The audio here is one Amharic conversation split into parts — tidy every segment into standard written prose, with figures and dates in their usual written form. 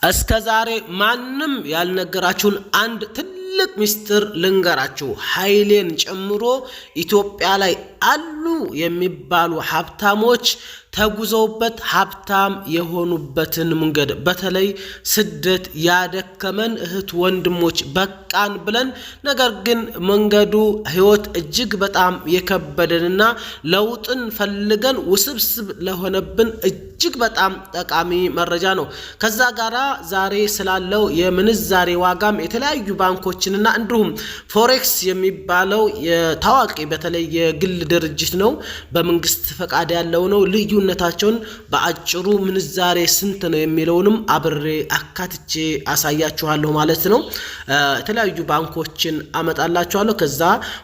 እስከዛሬ ማንም ያልነገራችሁን አንድ ትልቅ ሚስጥር ልንገራችሁ። ኃይሌን ጨምሮ ኢትዮጵያ ላይ አሉ የሚባሉ ሀብታሞች ተጉዘውበት ሀብታም የሆኑበትን መንገድ በተለይ ስደት ያደከመን እህት ወንድሞች በቃን ብለን ነገር ግን መንገዱ ህይወት እጅግ በጣም የከበደንና ለውጥን ፈልገን ውስብስብ ለሆነብን እጅግ በጣም ጠቃሚ መረጃ ነው። ከዛ ጋራ ዛሬ ስላለው የምንዛሬ ዋጋም የተለያዩ ባንኮችንና እንዲሁም ፎሬክስ የሚባለው የታዋቂ በተለይ የግል ድርጅት ነው፣ በመንግስት ፈቃድ ያለው ነው። ልዩነታቸውን በአጭሩ ምንዛሬ ስንት ነው የሚለውንም አብሬ አካትቼ አሳያችኋለሁ ማለት ነው። የተለያዩ ባንኮችን አመጣላችኋለሁ። ከዛ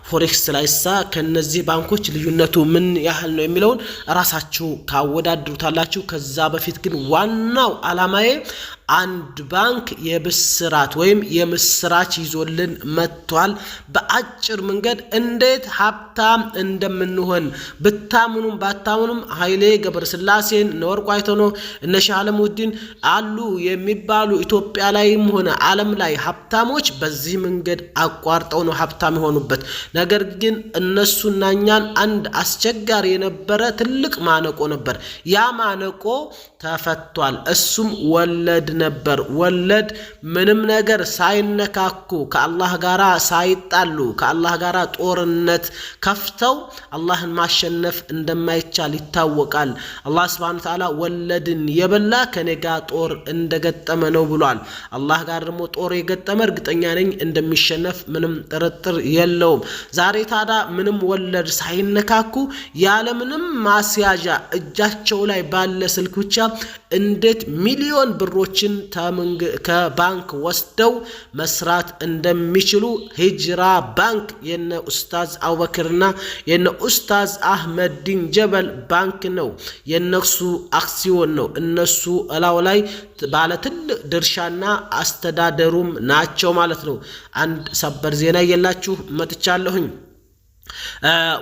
ፎሬክስ ላይሳ ከነዚህ ባንኮች ልዩነቱ ምን ያህል ነው የሚለውን ራሳችሁ ካወዳድሩታላችሁ። ከዛ በፊት ግን ዋናው አላማዬ አንድ ባንክ የብስራት ወይም የምስራች ይዞልን መጥቷል። በአጭር መንገድ እንዴት ሀብታም እንደምንሆን ብታምኑም ባታምኑም ኃይሌ ገብረስላሴን ነወርቁ አይተኖ እነ ሼህ አለሙዲን አሉ የሚባሉ ኢትዮጵያ ላይም ሆነ ዓለም ላይ ሀብታሞች በዚህ መንገድ አቋርጠው ነው ሀብታም የሆኑበት። ነገር ግን እነሱና እኛን አንድ አስቸጋሪ የነበረ ትልቅ ማነቆ ነበር። ያ ማነቆ ተፈቷል። እሱም ወለድ ነበር። ወለድ ምንም ነገር ሳይነካኩ ከአላህ ጋራ ሳይጣሉ ከአላህ ጋራ ጦርነት ከፍተው አላህን ማሸነፍ እንደማይቻል ይታወቃል። አላህ Subhanahu Wa Ta'ala ወለድን የበላ ከኔጋ ጦር እንደገጠመ ነው ብሏል። አላህ ጋር ደግሞ ጦር የገጠመ እርግጠኛ ነኝ እንደሚሸነፍ ምንም ጥርጥር የለውም። ዛሬ ታዳ ምንም ወለድ ሳይነካኩ ያለ ምንም ማስያዣ እጃቸው ላይ ባለ ስልክ ብቻ እንዴት ሚሊዮን ብሮችን ከባንክ ወስደው መስራት እንደሚችሉ ሂጅራ ባንክ የነ ኡስታዝ አቡበክርና የነ ኡስታዝ አህመድ ዲን ጀበል ባንክ ነው። የነሱ አክሲዮን ነው። እነሱ እላው ላይ ባለ ትልቅ ድርሻና አስተዳደሩም ናቸው ማለት ነው። አንድ ሰበር ዜና የላችሁ መጥቻለሁኝ።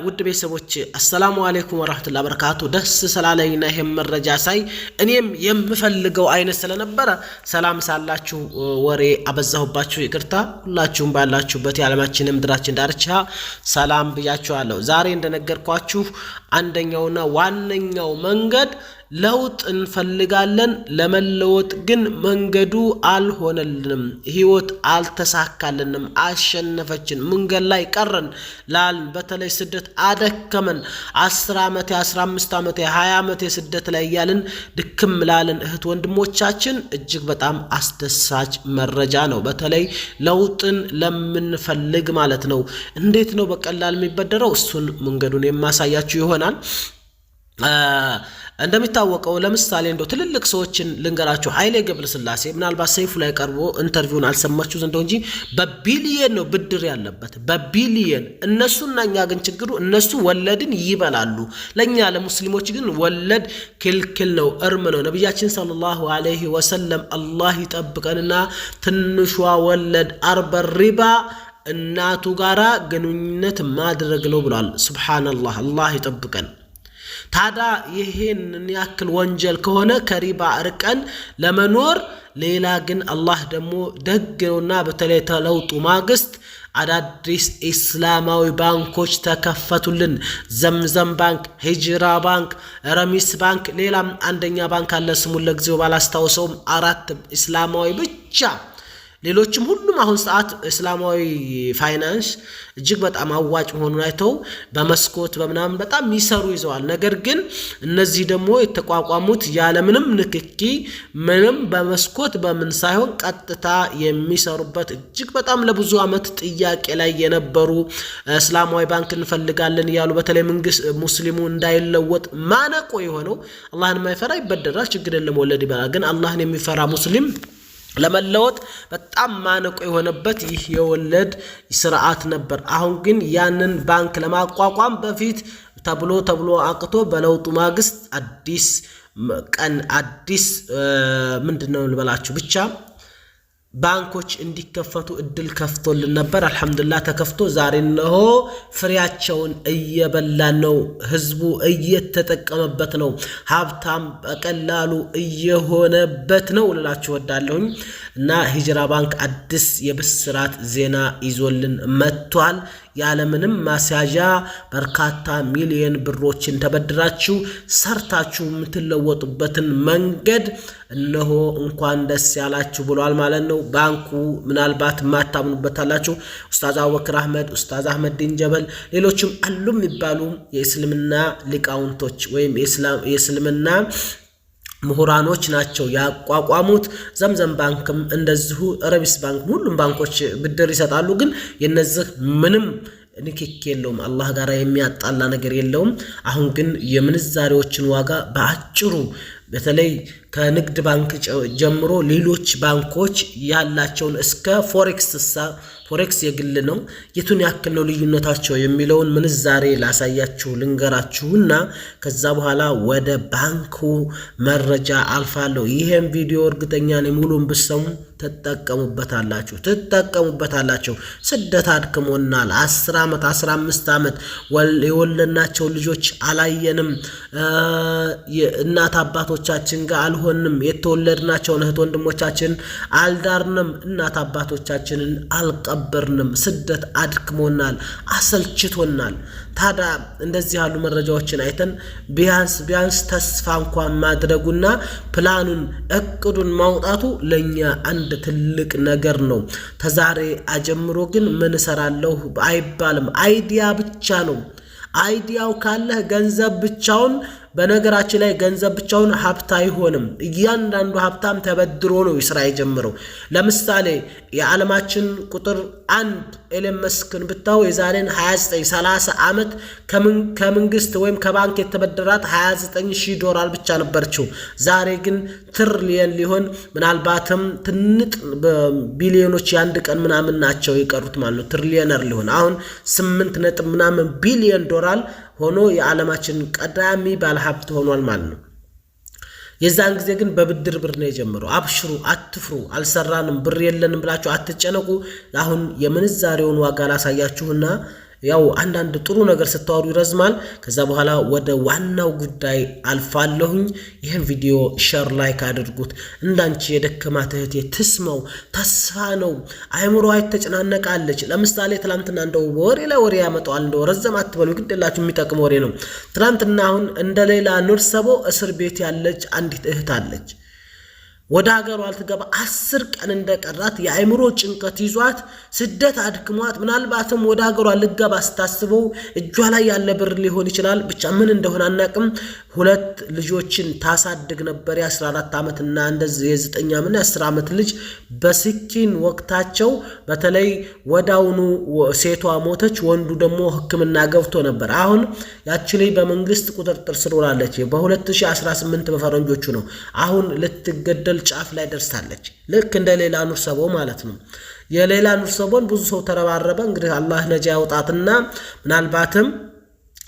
ውድ ቤተሰቦች አሰላሙ አለይኩም ወራህመቱላሂ ወበረካቱ። ደስ ስላለኝና ይሄን መረጃ ሳይ እኔም የምፈልገው አይነት ስለነበረ ሰላም ሳላችሁ ወሬ አበዛሁባችሁ ይቅርታ። ሁላችሁም ባላችሁበት የዓለማችን ምድራችን ዳርቻ ሰላም ብያችኋለሁ። ዛሬ እንደነገርኳችሁ አንደኛውና ዋነኛው መንገድ ለውጥ እንፈልጋለን፣ ለመለወጥ ግን መንገዱ አልሆነልንም፣ ህይወት አልተሳካልንም፣ አሸነፈችን፣ መንገድ ላይ ቀረን ላልን በተለይ ስደት አደከመን 10 ዓመት 15 ዓመት 20 ዓመት ስደት ላይ ያልን ድክም ላልን እህት ወንድሞቻችን እጅግ በጣም አስደሳች መረጃ ነው። በተለይ ለውጥን ለምንፈልግ ማለት ነው። እንዴት ነው በቀላል የሚበደረው? እሱን መንገዱን የማሳያችሁ ይሆናል። እንደሚታወቀው ለምሳሌ እንደው ትልልቅ ሰዎችን ልንገራችሁ። ኃይሌ ገብረስላሴ ምናልባት ሰይፉ ላይ ቀርቦ ኢንተርቪውን አልሰማችሁት እንደው እንጂ በቢሊየን ነው ብድር ያለበት በቢሊየን። እነሱና እኛ ግን ችግሩ እነሱ ወለድን ይበላሉ፣ ለኛ ለሙስሊሞች ግን ወለድ ክልክል ነው፣ እርም ነው። ነብያችን ሰለላሁ ዐለይሂ ወሰለም አላህ ይጠብቀንና ትንሿ ወለድ አርበ ሪባ እናቱ ጋራ ግንኙነት ማድረግ ነው ብሏል። ሱብሃንአላህ አላህ ይጠብቀን። ታዳ ይሄን ያክል ወንጀል ከሆነ ከሪባ እርቀን ለመኖር ሌላ ግን አላህ ደግሞ ደግ ነውና በተለይ ተለውጡ ማግስት አዳዲስ ኢስላማዊ ባንኮች ተከፈቱልን። ዘምዘም ባንክ፣ ሂጅራ ባንክ፣ ረሚስ ባንክ፣ ሌላም አንደኛ ባንክ አለ ስሙን ለጊዜው ባላስታውሰውም 4 ኢስላማዊ ብቻ። ሌሎችም ሁሉም አሁን ሰዓት እስላማዊ ፋይናንስ እጅግ በጣም አዋጭ መሆኑን አይተው በመስኮት በመናም በጣም ይሰሩ ይዘዋል። ነገር ግን እነዚህ ደግሞ የተቋቋሙት ያለ ምንም ንክኪ ምንም በመስኮት በምን ሳይሆን ቀጥታ የሚሰሩበት እጅግ በጣም ለብዙ አመት ጥያቄ ላይ የነበሩ እስላማዊ ባንክ እንፈልጋለን ያሉ በተለይ መንግስት ሙስሊሙ እንዳይለወጥ ማነቆ የሆነው አላህን የማይፈራ ይበደራል፣ ችግር የለም ወለድ ይበላል። ግን አላህን የሚፈራ ሙስሊም ለመለወጥ በጣም ማነቆ የሆነበት ይህ የወለድ ስርዓት ነበር። አሁን ግን ያንን ባንክ ለማቋቋም በፊት ተብሎ አቅቶ በለውጡ ማግስት አዲስ ቀን አዲስ ምንድነው ልበላችሁ ብቻ ባንኮች እንዲከፈቱ እድል ከፍቶልን ነበር። አልহামዱሊላህ ተከፍቶ ዛሬ ነው ፍሬያቸውን እየበላን ነው። ህዝቡ እየተጠቀመበት ነው። ሀብታም በቀላሉ እየሆነበት ነው ልላችሁ ወዳለሁኝ እና ሂጅራ ባንክ አዲስ የብስራት ዜና ይዞልን መጥቷል። ያለምንም ማስያዣ በርካታ ሚሊዮን ብሮችን ተበድራችሁ ሰርታችሁ የምትለወጡበትን መንገድ እነሆ እንኳን ደስ ያላችሁ ብሏል ማለት ነው። ባንኩ ምናልባት ማታምኑበታላችሁ ኡስታዝ አቡበክር አህመድ፣ ኡስታዝ አህመዲን ጀበል፣ ሌሎችም አሉ የሚባሉ የእስልምና ሊቃውንቶች ወይም የእስልምና ምሁራኖች ናቸው ያቋቋሙት። ዘምዘም ባንክም እንደዚሁ ረቢስ ባንክ ሁሉም ባንኮች ብድር ይሰጣሉ። ግን የነዚህ ምንም ንክኪ የለውም፣ አላህ ጋር የሚያጣላ ነገር የለውም። አሁን ግን የምንዛሬዎችን ዋጋ በአጭሩ በተለይ ከንግድ ባንክ ጀምሮ ሌሎች ባንኮች ያላቸውን እስከ ፎሬክስ የግል ነው የቱን ያክል ነው ልዩነታቸው የሚለውን ምንዛሬ ላሳያችሁ ልንገራችሁና ከዛ በኋላ ወደ ባንኩ መረጃ አልፋለሁ። ይሄን ቪዲዮ እርግጠኛ ነኝ ሙሉን ብትሰሙ ትጠቀሙበታላችሁ። ስደት አድክሞናል። 10 ዓመት 15 ዓመት የወለድናቸው ልጆች አላየንም። እናት አባቶቻችን ጋር አልሆንም። የተወለድናቸውን እህት ወንድሞቻችን አልዳርንም። እናት አባቶቻችንን አልቀበርንም። ስደት አድክሞናል፣ አሰልችቶናል። ታዲያ እንደዚህ ያሉ መረጃዎችን አይተን ቢያንስ ተስፋ እንኳን ማድረጉና ፕላኑን እቅዱን ማውጣቱ ለኛ አንድ ትልቅ ነገር ነው። ተዛሬ አጀምሮ ግን ምን ሰራለሁ አይባልም። አይዲያ ብቻ ነው። አይዲያው ካለ ገንዘብ ብቻውን በነገራችን ላይ ገንዘብ ብቻውን ሀብት አይሆንም። እያንዳንዱ ሀብታም ተበድሮ ነው ስራ የጀመረው። ለምሳሌ የዓለማችን ቁጥር 1 ኤለን መስክን ብታው የዛሬን 29-30 ዓመት ከመንግስት ወይም ከባንክ የተበደራት $29,000 ብቻ ነበርችው። ዛሬ ግን ትሪሊየን ሊሆን ምናልባትም ትንጥ ቢሊዮኖች ያንድ ቀን ምናምን ናቸው የቀሩት ማለት ነው። ትሪሊየነር ሊሆን አሁን 8 ምናምን ቢሊዮን ዶላር ሆኖ የዓለማችን ቀዳሚ ባለሀብት ሆኗል ማለት ነው። የዛን ጊዜ ግን በብድር ብር ነው የጀመረው። አብሽሩ፣ አትፍሩ፣ አልሰራንም ብር የለንም ብላችሁ አትጨነቁ። አሁን የምንዛሬውን ዋጋ ላሳያችሁና ያው አንዳንድ ጥሩ ነገር ስታወሩ ይረዝማል። ከዛ በኋላ ወደ ዋናው ጉዳይ አልፋለሁኝ። ይሄን ቪዲዮ ሼር ላይክ አድርጉት። እንዳንቺ የደከማት እህቴ ትስማው። ተስፋ ነው። አይምሮዋ ተጨናነቃለች። ለምሳሌ ትላንትና እንደው ወሬ ላይ ወሬ ያመጣዋል። እንደው ረዘም አትበሉ፣ ግድላችሁ የሚጠቅም ወሬ ነው። ትላንትና አሁን እንደ ሌላ ኑር ሰቦ እስር ቤት ያለች አንዲት እህት አለች። ወደ ሀገሯ አልተገባ 10 ቀን እንደቀራት የአይምሮ ጭንቀት ይዟት ስደት አድክሟት ምናልባትም ወደ ሀገሯ ልገባ ስታስበው እጇ ላይ ያለ ብር ሊሆን ይችላል። ብቻ ምን እንደሆነ አናቅም። 2 ልጆችን ታሳድግ ነበር። የ14 ዓመትና እንደዚህ የ9 ዓመትና 10 ዓመት ልጅ በስኪን ወቅታቸው በተለይ ወዳውኑ ሴቷ ሞተች፣ ወንዱ ደግሞ ሕክምና ገብቶ ነበር። አሁን ያቺ ላይ በመንግስት ቁጥጥር ስር ውላለች። በ2018 በፈረንጆቹ ነው። አሁን ልትገደል ጫፍ ላይ ደርሳለች። ልክ እንደ ሌላ ኑር ሰቦ ማለት ነው። የሌላ ኑር ሰቦን ብዙ ሰው ተረባረበ። እንግዲህ አላህ ነጃ ያውጣትና ምናልባትም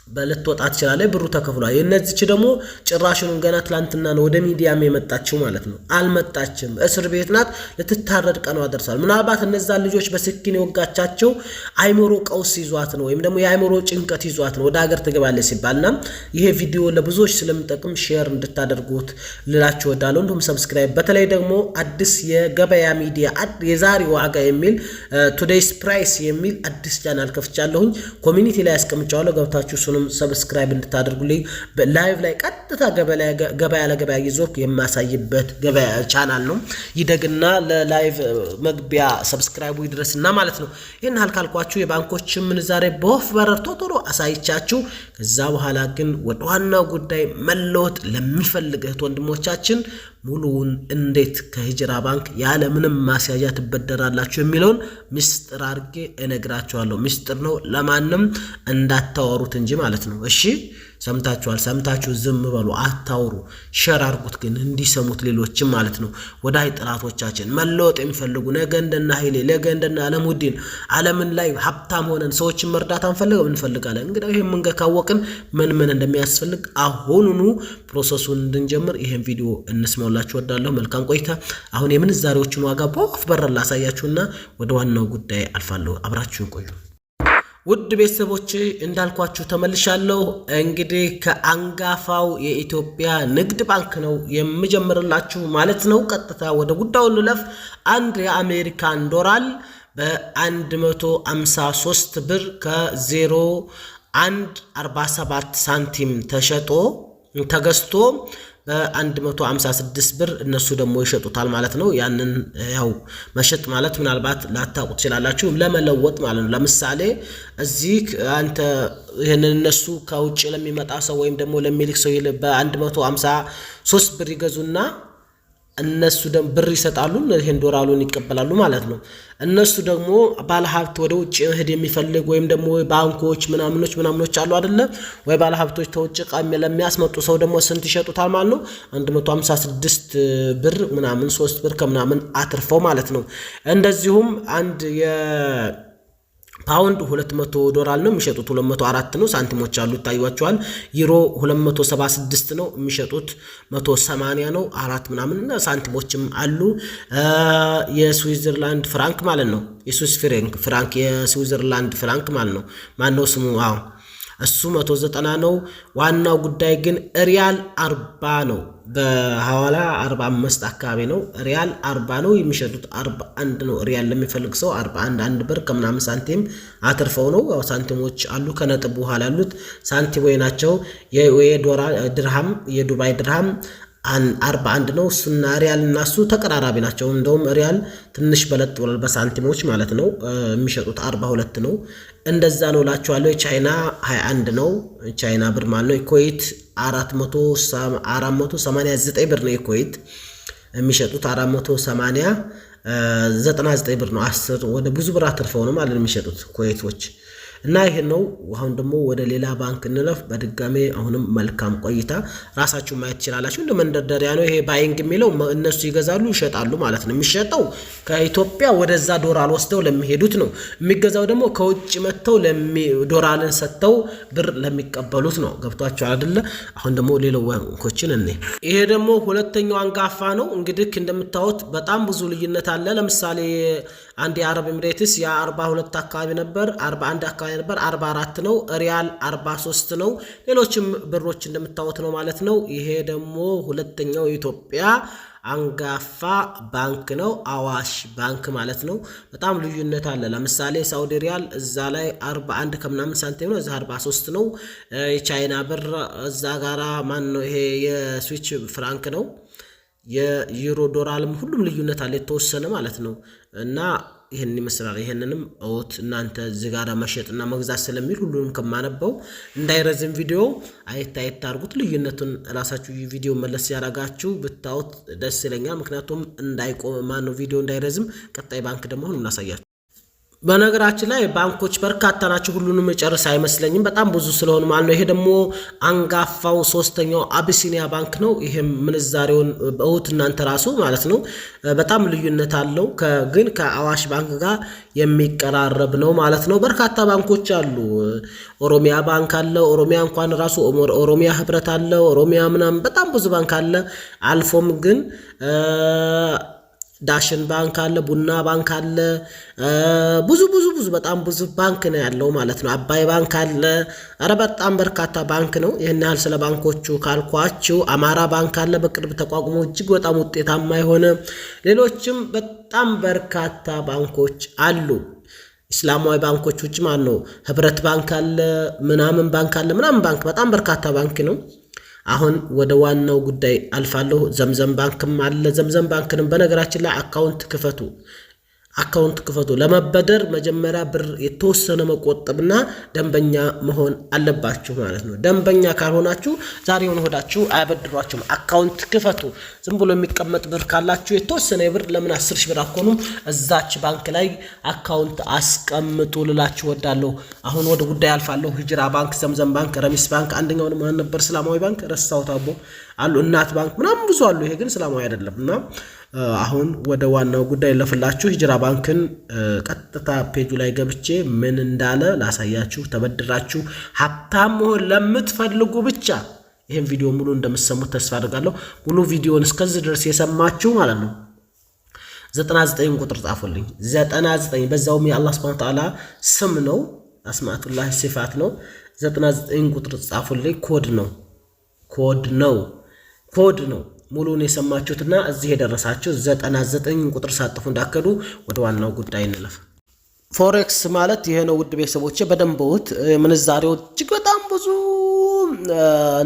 በልትወጣ ትችላለች። ብሩ ተከፍሏል። የነዚች ደግሞ ጭራሹን ገና ትላንትና ነው ወደ ሚዲያም የመጣችው ማለት ነው። አልመጣችም፣ እስር ቤት ናት። ልትታረድ ቀኗ ደርሷል። ምናልባት እነዛ ልጆች በስኪን የወጋቻቸው አይምሮ ቀውስ ይዟት ነው ወይም ደግሞ የአይምሮ ጭንቀት ይዟት ነው ወደ ሀገር ትገባለች ሲባልና ይሄ ቪዲዮ ለብዙዎች ስለምጠቅም ሼር እንድታደርጉት ልላችሁ ወዳለሁ። እንዲሁም ሰብስክራይብ፣ በተለይ ደግሞ አዲስ የገበያ ሚዲያ የዛሬ ዋጋ የሚል ቱዴይስ ፕራይስ የሚል አዲስ ቻናል ከፍቻለሁኝ። ኮሚኒቲ ላይ ያስቀምጫለሁ። ገብታችሁ እሱንም ሰብስክራይብ እንድታደርጉልኝ። ላይቭ ላይ ቀጥታ ገበያ ለገበያ ይዞክ የማሳይበት ገበያ ቻናል ነው። ይደግና ለላይቭ መግቢያ ሰብስክራይቡ ይድረስና ማለት ነው። ይሄን ካልኳችሁ የባንኮች ምንዛሬ በወፍ በረር ቶሎ አሳይቻችሁ ከዛ በኋላ ግን ወደ ዋናው ጉዳይ መለወጥ ለሚፈልግ እህት ወንድሞቻችን ሙሉውን እንዴት ከሂጅራ ባንክ ያለ ምንም ማስያዣ ትበደራላችሁ የሚለውን ምስጢር አድርጌ እነግራችኋለሁ። ምስጢር ነው፣ ለማንም እንዳታወሩት እንጂ ማለት ነው። እሺ ሰምታችኋል። ሰምታችሁ ዝም በሉ፣ አታውሩ። ሸር አድርጉት ግን እንዲሰሙት ሌሎችም ማለት ነው። ወዳይ ጥላቶቻችን መለወጥ የሚፈልጉ ነገ እንደና ኃይሌ ነገ እንደና አለሙዲን ዓለምን ላይ ሀብታም ሆነን ሰዎችን መርዳት እንፈልጋለን። እንግዲህ ይሄን መንገድ ካወቅን ምን እንደሚያስፈልግ አሁኑኑ ፕሮሰሱን እንድንጀምር ይሄን ቪዲዮ እንስማውላችሁ ወዳለሁ። መልካም ቆይታ። አሁን የምንዛሬዎችን ዋጋ በወፍ በረር ላሳያችሁና ወደ ዋናው ጉዳይ አልፋለሁ። አብራችሁን ቆዩ። ውድ ቤተሰቦች እንዳልኳችሁ ተመልሻለሁ። እንግዲህ ከአንጋፋው የኢትዮጵያ ንግድ ባንክ ነው የምጀምርላችሁ ማለት ነው። ቀጥታ ወደ ጉዳዩ እንለፍ። አንድ የአሜሪካን ዶላር በ153 ብር ከ0147 ሳንቲም ተገዝቶ በ156 ብር እነሱ ደግሞ ይሸጡታል ማለት ነው። ያንን ያው መሸጥ ማለት ምናልባት ላታውቁት ይችላልላችሁ ለመለወጥ ማለት ነው። ለምሳሌ እዚህ አንተ ይሄንን እነሱ ከውጭ ለሚመጣ ሰው ወይም ደግሞ ለሚልክ ሰው በ153 ብር ይገዙና እነሱ ደግሞ ብር ይሰጣሉ፣ ይሄን ዶላሩን ይቀበላሉ ማለት ነው። እነሱ ደግሞ ባለሀብት ወደ ውጭ እህድ የሚፈልግ ወይም ደግሞ ባንኮች ምናምኖች አሉ አይደለ ወይ ባለሀብቶች ተውጭ ቃም ለሚያስመጡ ሰው ደግሞ ስንት ይሸጡታል ማለት ነው? 156 ብር ምናምን 3 ብር ከምናምን አትርፈው ማለት ነው። እንደዚሁም አንድ ፓውንድ 200 ዶላር ነው የሚሸጡት 204 ነው ሳንቲሞች አሉ ታዩዋቸዋል። ዩሮ 276 ነው የሚሸጡት 180 ነው 4 ምናምን ሳንቲሞችም አሉ። የስዊዘርላንድ ፍራንክ ማለት ነው የስዊስ ፍራንክ የስዊዘርላንድ ፍራንክ ማለት ነው ማነው ስሙ እሱ 190 ነው። ዋናው ጉዳይ ግን ሪያል 40 ነው። በሐዋላ 45 አካባቢ ነው። ሪያል 40 ነው የሚሸጡት 41 ነው። ሪያል ለሚፈልግ ሰው 41 1 ብር ከምናምን ሳንቲም አትርፈው ነው። ያው ሳንቲሞች አሉ ከነጥብ በኋላ ያሉት ሳንቲሞች ናቸው። ድርሃም የዱባይ ድርሃም 41 ነው። እሱና ሪያል እና እሱ ተቀራራቢ ናቸው። እንደውም ሪያል ትንሽ በለጥ ብሏል በሳንቲሞች ማለት ነው። የሚሸጡት 42 ነው። እንደዛ ነው ላችኋለሁ። የቻይና 21 ነው። ቻይና ብር ማለት ነው። የኩዌት 489 ብር ነው። የኩዌት የሚሸጡት 499 ብር ነው። 10 ወደ ብዙ ብር አትርፈው ነው ማለት ነው የሚሸጡት ኩዌቶች። እና ይሄ ነው። አሁን ደግሞ ወደ ሌላ ባንክ እንለፍ። በድጋሜ አሁንም መልካም ቆይታ። ራሳችሁ ማየት ትችላላችሁ። እንደ መንደርደሪያ ነው ይሄ ባይንግ የሚለው እነሱ ይገዛሉ ይሸጣሉ ማለት ነው። የሚሸጠው ከኢትዮጵያ ወደዛ ዶላር ወስደው ለሚሄዱት ነው። የሚገዛው ደግሞ ከውጭ መጥተው ዶላርን ሰጥተው ብር ለሚቀበሉት ነው። ገብቷችሁ አይደለ? አሁን ደግሞ ሌላው ባንኮችን ይሄ ደግሞ ሁለተኛው አንጋፋ ነው። እንግዲህ እንደምታዩት በጣም ብዙ ልዩነት አለ። ለምሳሌ አንድ የአረብ ኤሚሬትስ ያ42 አካባቢ ነበር፣ 41 አካባቢ ነበር፣ 44 ነው። ሪያል 43 ነው። ሌሎችም ብሮች እንደምታዩት ነው ማለት ነው። ይሄ ደግሞ ሁለተኛው የኢትዮጵያ አንጋፋ ባንክ ነው፣ አዋሽ ባንክ ማለት ነው። በጣም ልዩነት አለ። ለምሳሌ ሳውዲ ሪያል እዛ ላይ 41 ከምናምን ሳንቲም ነው፣ እዛ 43 ነው። የቻይና ብር እዛ ጋራ ማን ነው ይሄ የስዊች ፍራንክ ነው። የዩሮ ዶላርም ሁሉም ልዩነት አለ የተወሰነ ማለት ነው። እና ይሄን ይመስላል። ይሄንንም አውት እናንተ እዚህ ጋር መሸጥና መግዛት ስለሚል ሁሉንም ከማነበው እንዳይረዝም ቪዲዮ አይታይት አድርጉት። ልዩነቱን ራሳችሁ ቪዲዮ መለስ ያረጋችሁ ብታውት ደስ ይለኛል። ምክንያቱም እንዳይቆም ቪዲዮ እንዳይረዝም። ቀጣይ ባንክ ደግሞ አሁን እናሳያችሁ። በነገራችን ላይ ባንኮች በርካታ ናቸው። ሁሉንም ጨርስ አይመስለኝም በጣም ብዙ ስለሆነ ማለት ነው። ይሄ ደግሞ አንጋፋው ሶስተኛው አቢሲኒያ ባንክ ነው። ይሄም ምንዛሬውን በእውት እናንተ ራሱ ማለት ነው በጣም ልዩነት አለው። ግን ከአዋሽ ባንክ ጋር የሚቀራረብ ነው ማለት ነው። በርካታ ባንኮች አሉ። ኦሮሚያ ባንክ አለ። ኦሮሚያ እንኳን ራሱ ኦሮሚያ ህብረት አለ። ኦሮሚያ ምናምን በጣም ብዙ ባንክ አለ። አልፎም ግን ዳሽን ባንክ አለ፣ ቡና ባንክ አለ። ብዙ በጣም ብዙ ባንክ ነው ያለው ማለት ነው። አባይ ባንክ አለ። አረ በጣም በርካታ ባንክ ነው። ይሄን ያህል ስለ ባንኮቹ ካልኳችሁ አማራ ባንክ አለ፣ በቅርብ ተቋቁሞ እጅግ በጣም ውጤታማ የሆነ ሌሎችም በጣም በርካታ ባንኮች አሉ። እስላማዊ ባንኮች ውጭ ማለት ነው። ህብረት ባንክ አለ፣ ምናምን ባንክ አለ፣ ምናምን ባንክ በጣም በርካታ ባንክ ነው። አሁን ወደ ዋናው ጉዳይ አልፋለሁ። ዘምዘም ባንክም አለ። ዘምዘም ባንክንም በነገራችን ላይ አካውንት ክፈቱ። አካውንት ክፈቱ። ለመበደር መጀመሪያ ብር የተወሰነ መቆጠብና ደንበኛ መሆን አለባችሁ ማለት ነው። ደንበኛ ካልሆናችሁ ዛሬውን ሆዳችሁ አያበድሯችሁም። አካውንት ክፈቱ። ዝም ብሎ የሚቀመጥ ብር ካላችሁ የተወሰነ ብር ለምን 10 ሺህ ብር አትሆኑም? እዛች ባንክ ላይ አካውንት አስቀምጡ ልላችሁ ወዳለሁ። አሁን ወደ ጉዳይ አልፋለሁ። ሂጅራ ባንክ፣ ዘምዘም ባንክ፣ ረሚስ ባንክ፣ አንደኛው ማን ነበር? እስላማዊ ባንክ ረሳሁት አቦ አሉ፣ እናት ባንክ ምናምን ብዙ አሉ። ይሄ ግን እስላማዊ አይደለም እና አሁን ወደ ዋናው ጉዳይ ለፍላችሁ ሂጅራ ባንክን ቀጥታ ፔጁ ላይ ገብቼ ምን እንዳለ ላሳያችሁ። ተበድራችሁ ሀብታም መሆን ለምትፈልጉ ብቻ ይሄን ቪዲዮ ሙሉ እንደምትሰሙት ተስፋ አድርጋለሁ። ሙሉ ቪዲዮን እስከዚህ ድረስ የሰማችሁ ማለት ነው 99 ቁጥር ጻፉልኝ። 99 በዛውም የአላህ Subhanahu Wa Ta'ala ስም ነው፣ አስማኡላህ ሲፋት ነው። 99 ቁጥር ጻፉልኝ። ኮድ ነው ሙሉን የሰማችሁትና እዚህ የደረሳችሁ 99 ቁጥር ሳጥፉ እንዳከዱ። ወደ ዋናው ጉዳይ እንለፍ። ፎሬክስ ማለት ይሄ ነው። ውድ ቤተሰቦቼ በደንበውት ምንዛሬው እጅግ በጣም ብዙ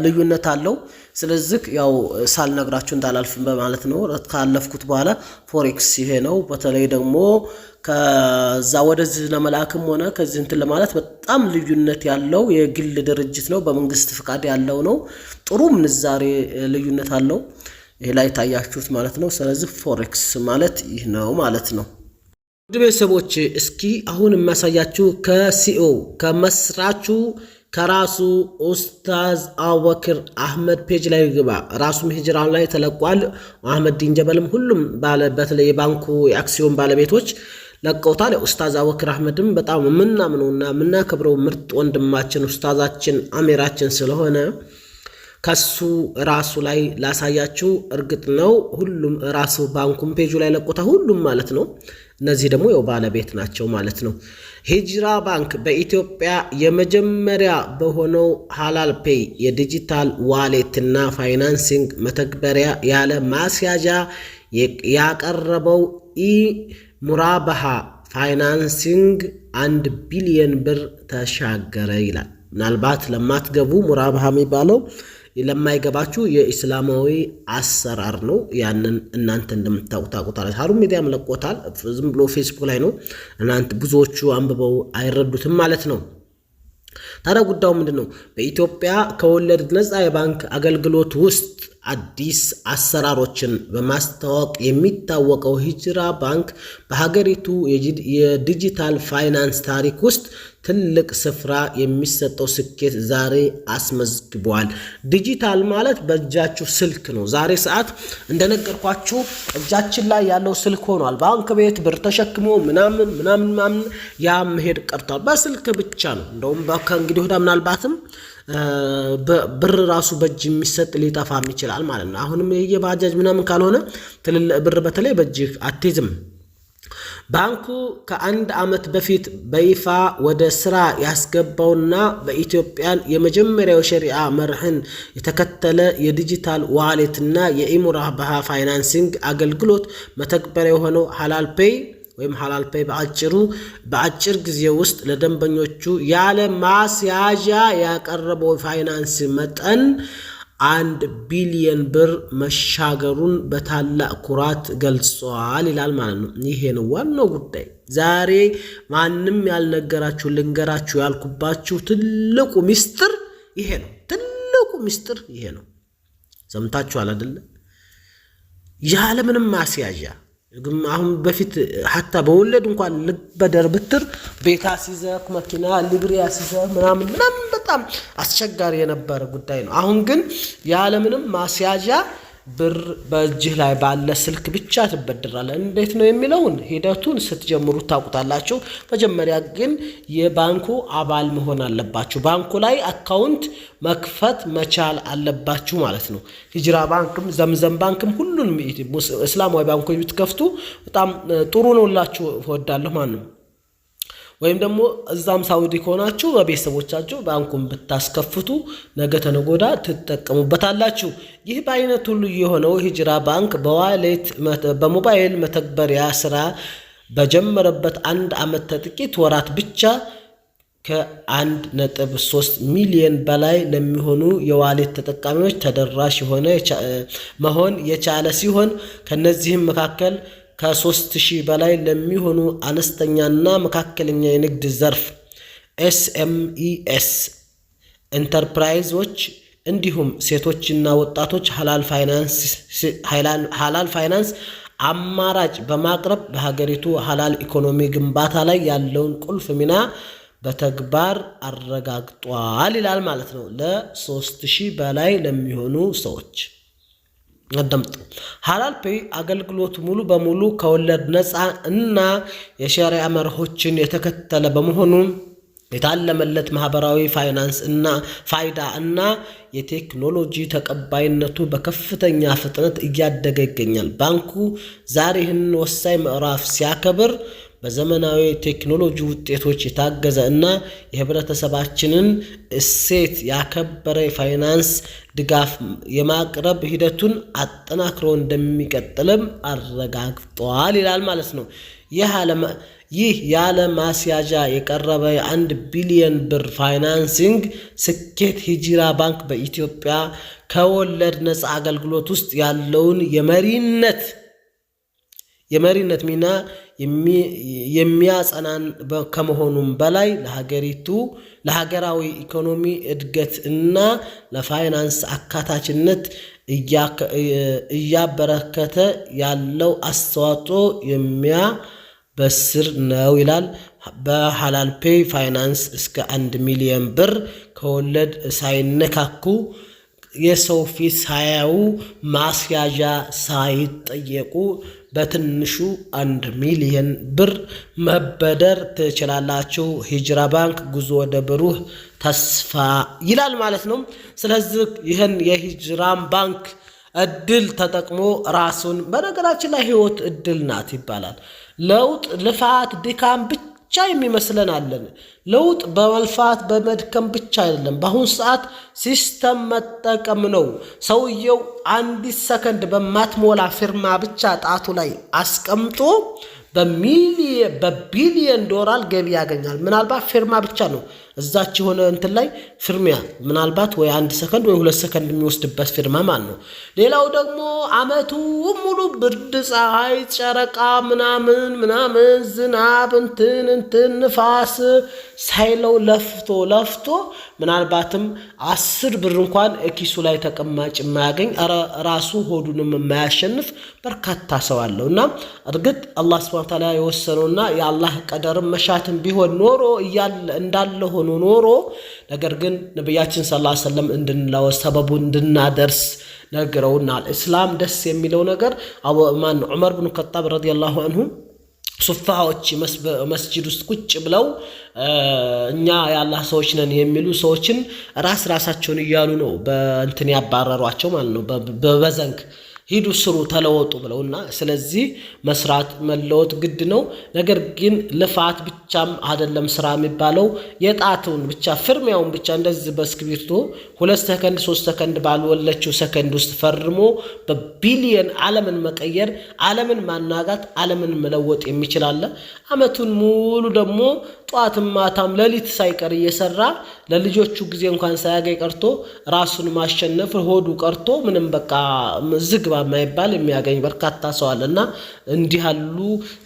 ልዩነት አለው። ስለዚህ ያው ሳልነግራችሁ እንዳላልፍ በማለት ነው። ካለፍኩት በኋላ ፎሬክስ ይሄ ነው። በተለይ ደግሞ ከዛ ወደዚህ ለመላክም ሆነ ከዚህ እንትን ለማለት በጣም ልዩነት ያለው የግል ድርጅት ነው። በመንግስት ፍቃድ ያለው ነው። ጥሩ ምንዛሬ ልዩነት አለው። ይሄ ላይ ታያችሁት ማለት ነው። ስለዚህ ፎሬክስ ማለት ይህ ነው ማለት ነው። ውድ ቤተሰቦች እስኪ አሁን የሚያሳያችሁ ከሲኦ ከመስራቹ ከራሱ ኡስታዝ አቡበክር አህመድ ፔጅ ላይ ግባ። ራሱም ሂጅራ ላይ ተለቋል። አህመድ ዲን ጀበልም ሁሉም በተለይ የባንኩ የአክሲዮን ባለቤቶች ለቀውታል። ኡስታዝ አቡበክር አህመድም በጣም የምናምነውና የምናከብረው ምርጥ ወንድማችን ኡስታዛችን አሚራችን ስለሆነ ከሱ ራሱ ላይ ላሳያችሁ። እርግጥ ነው ሁሉም ራሱ ባንኩም ፔጁ ላይ ለቆታ ሁሉም ማለት ነው። እነዚህ ደግሞ ያው ባለቤት ናቸው ማለት ነው። ሂጅራ ባንክ በኢትዮጵያ የመጀመሪያ በሆነው ሃላል ፔይ የዲጂታል ዋሌትና ፋይናንሲንግ መተግበሪያ ያለ ማስያዣ ያቀረበው ሙራባሃ ፋይናንሲንግ 1 ቢሊዮን ብር ተሻገረ ይላል። ምናልባት ለማትገቡ ሙራባሃ የሚባለው ለማይገባችሁ የኢስላማዊ አሰራር ነው። ያንን እናንተ እንደምታውቁታል። ሀሩን ሚዲያ መለቆታል። ዝም ብሎ ፌስቡክ ላይ ነው። እናንተ ብዙዎቹ አንብበው አይረዱትም ማለት ነው። ታዲያ ጉዳዩ ምንድነው? በኢትዮጵያ ከወለድ ነፃ የባንክ አገልግሎት ውስጥ አዲስ አሰራሮችን በማስተዋወቅ የሚታወቀው ሂጅራ ባንክ በሀገሪቱ የዲጂታል ፋይናንስ ታሪክ ውስጥ ትልቅ ስፍራ የሚሰጠው ስኬት ዛሬ አስመዝግቧል። ዲጂታል ማለት በእጃችሁ ስልክ ነው። ዛሬ ሰዓት እንደነገርኳችሁ እጃችን ላይ ያለው ስልክ ሆኗል። ባንክ ቤት ብር ተሸክሞ ምናምን ያ መሄድ ቀርቷል። በስልክ ብቻ ነው። እንደውም ከእንግዲህ ወዲያ ምናልባትም ብር ራሱ በእጅ የሚሰጥ ሊጠፋም ይችላል ማለት ነው። አሁንም የባጃጅ ምናምን ካልሆነ ትልልቅ ብር በተለይ በእጅ አትይዝም። ባንኩ ከ1 ዓመት በፊት በይፋ ወደ ስራ ያስገባውና በኢትዮጵያን የመጀመሪያው ሸሪዓ መርህን የተከተለ የዲጂታል ዋሌትና የኢሙራባሃ ፋይናንሲንግ አገልግሎት መተግበሪያ የሆነው ሃላል ፔይ ወይም ሃላል ፔይ በአጭር ጊዜ ውስጥ ለደንበኞቹ ያለ ማስያዣ ያቀረበው ፋይናንስ መጠን 1 ቢሊዮን ብር መሻገሩን በታላቅ ኩራት ገልጿል ይላል ማለት ነው። ይሄ ነው ዋናው ጉዳይ። ዛሬ ማንም ያልነገራችሁ ልንገራችሁ ያልኩባችሁ ትልቁ ሚስጥር ይሄ ነው። ትልቁ ሚስጥር ይሄ ነው። ሰምታችኋል አይደል? ያለ ምንም ማስያዣ አሁን በፊት ሐታ በወለድ እንኳን ልበደር ብትር ቤት አስይዘህ መኪና ሊብሬ አስይዘህ ምናምን በጣም አስቸጋሪ የነበረ ጉዳይ ነው። አሁን ግን ያለምንም ማስያዣ ብር በእጅህ ላይ ባለ ስልክ ብቻ ትበድራለህ። እንዴት ነው የሚለውን ሂደቱን ስትጀምሩ ታውቁታላችሁ። መጀመሪያ ግን የባንኩ አባል መሆን አለባችሁ። ባንኩ ላይ አካውንት መክፈት መቻል አለባችሁ ማለት ነው። ሂጅራ ባንክም ዘምዘም ባንክም ሁሉንም እስላማዊ ባንኮች ብትከፍቱ በጣም ጥሩ ነውላችሁ እወዳለሁ ማለት ነው። ወይም ደግሞ እዛም ሳውዲ ከሆናችሁ በቤተሰቦቻችሁ ባንኩን ብታስከፍቱ ነገ ተነጎዳ ትጠቀሙበታላችሁ። ይህ በአይነቱ ልዩ የሆነው ሂጅራ ባንክ በሞባይል መተግበሪያ ስራ በጀመረበት 1 ዓመት ከጥቂት ወራት ብቻ ከ1.3 ሚሊዮን በላይ ለሚሆኑ የዋሌት ተጠቃሚዎች ተደራሽ መሆን የቻለ ሲሆን ከነዚህም መካከል ከ3000 በላይ ለሚሆኑ አነስተኛና መካከለኛ የንግድ ዘርፍ SMES ኢንተርፕራይዞች እንዲሁም ሴቶችና ወጣቶች ሐላል ፋይናንስ አማራጭ በማቅረብ በሀገሪቱ ሐላል ኢኮኖሚ ግንባታ ላይ ያለውን ቁልፍ ሚና በተግባር አረጋግጧል ይላል ማለት ነው። ለ3000 በላይ ለሚሆኑ ሰዎች አዳምጡ። ሐላል ፔይ አገልግሎቱ ሙሉ በሙሉ ከወለድ ነፃ እና የሸሪዓ መርሆችን የተከተለ በመሆኑ የታለመለት ማህበራዊ ፋይናንስ እና ፋይዳ እና የቴክኖሎጂ ተቀባይነቱ በከፍተኛ ፍጥነት እያደገ ይገኛል። ባንኩ ዛሬ ይህንን ወሳኝ ምዕራፍ ሲያከብር በዘመናዊ ቴክኖሎጂ ውጤቶች የታገዘ እና የህብረተሰባችንን እሴት ያከበረ የፋይናንስ ድጋፍ የማቅረብ ሂደቱን አጠናክሮ እንደሚቀጥልም አረጋግጧል ይላል ማለት ነው። ይህ ያለ ማስያዣ የቀረበ የ1 ቢሊዮን ብር ፋይናንሲንግ ስኬት ሂጅራ ባንክ በኢትዮጵያ ከወለድ ነፃ አገልግሎት ውስጥ ያለውን የመሪነት ሚና የሚያጸናን ከመሆኑም በላይ ለሀገራዊ ኢኮኖሚ እድገት እና ለፋይናንስ አካታችነት እያበረከተ ያለው አስተዋጽኦ የሚያበስር ነው ይላል። በሐላል ፔይ ፋይናንስ እስከ 1 ሚሊዮን ብር ከወለድ ሳይነካኩ የሰው ፊት ሳያዩ ማስያዣ ሳይጠየቁ በትንሹ 1 ሚሊዮን ብር መበደር ትችላላችሁ። ሂጅራ ባንክ ጉዞ ወደ ብሩህ ተስፋ ይላል ማለት ነው። ስለዚህ ይህን የሂጅራን ባንክ እድል ተጠቅሞ ራሱን በነገራችን ላይ ህይወት እድል ናት ይባላል። ለውጥ ልፋት ድካም ብቻ የሚመስለን አለን። ለውጥ በመልፋት በመድከም ብቻ አይደለም። በአሁኑ ሰዓት ሲስተም መጠቀም ነው። ሰውየው 1 ሰከንድ በማትሞላ ፊርማ ብቻ ጣቱ ላይ አስቀምጦ በቢሊየን ዶላር ገቢ ያገኛል። ምናልባት ፊርማ ብቻ ነው እዛች የሆነ እንትን ላይ ፍርሚያ ምናልባት ወይ 1 ሰከንድ ወይ 2 ሰከንድ የሚወስድበት ፊርማ ማለት ነው። ሌላው ደግሞ አመቱ ሙሉ ብርድ፣ ፀሐይ፣ ጨረቃ ምናምን ዝናብ እንትን ንፋስ ሳይለው ለፍቶ ምናልባትም 10 ብር እንኳን ኪሱ ላይ ተቀማጭ የማያገኝ ራሱ ሆዱንም የማያሸንፍ በርካታ ሰው አለውና እርግጥ አላህ Subhanahu Wa Ta'ala የወሰነውና የአላህ ቀደርም መሻትን ቢሆን ኖሮ እንዳለ ሆኖ ኖሮ ነገር ግን ነብያችን ሰለላሁ ዐለይሂ ወሰለም እንድንላው ሰበቡ እንድናደርስ ነግረውናል። እስላም ደስ የሚለው ነገር ዑመር ብን ኸጣብ ረዲየላሁ ዐንሁ ሱፋዎች መስጂድ ውስጥ ቁጭ ብለው እኛ የአላህ ሰዎች ነን የሚሉ ሰዎችን ራሳቸውን እያሉ ነው በእንትን ያባረሯቸው ማለት ነው። በበዘንግ ሂዱ ስሩ ተለወጡ ብለውና ስለዚህ መስራት መለወጥ ግድ ነው። ነገር ግን ልፋት ብቻም አይደለም ስራ የሚባለው የጣቱን ብቻ ፍርሚያውን ብቻ እንደዚህ በስክሪፕቶ 2 ሰከንድ 3 ሰከንድ ባልወለችው ሰከንድ ውስጥ ፈርሞ በቢሊየን ዓለምን መቀየር፣ ዓለምን ማናጋት፣ ዓለምን መለወጥ የሚችል አለ። አመቱን ሙሉ ደግሞ ጧትም ማታም ሌሊት ሳይቀር እየሰራ ለልጆቹ ጊዜ እንኳን ሳያገኝ ቀርቶ ራሱን ማሸነፍ ሆዱ ቀርቶ ምንም በቃ ዝግባ ማይባል የሚያገኝ በርካታ ሰው አለና እንዲህ ያሉ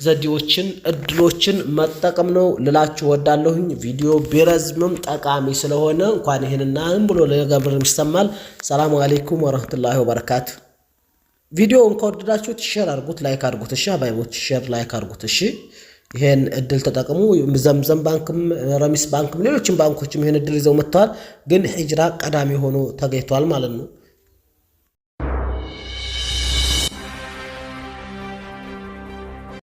ዘዴዎችን እድሎችን መጠቀም ነው ልላችሁ ወዳለሁኝ። ቪዲዮ ቢረዝምም ጠቃሚ ስለሆነ እንኳን ይሄንና ብሎ ለገብር ይሰማል። ሰላም አለይኩም ወራህመቱላሂ ወበረካቱ። ቪዲዮውን ከወደዳችሁት ሼር አድርጉት፣ ላይክ አድርጉት። እሺ አባይቦች ሼር ላይክ አድርጉት። እሺ ይሄን እድል ተጠቅሙ። ዘምዘም ባንክም ረሚስ ባንክም ሌሎችም ባንኮችም ይሄን እድል ይዘው መጥተዋል። ግን ሂጅራ ቀዳሚ ሆኖ ተገኝቷል ማለት ነው።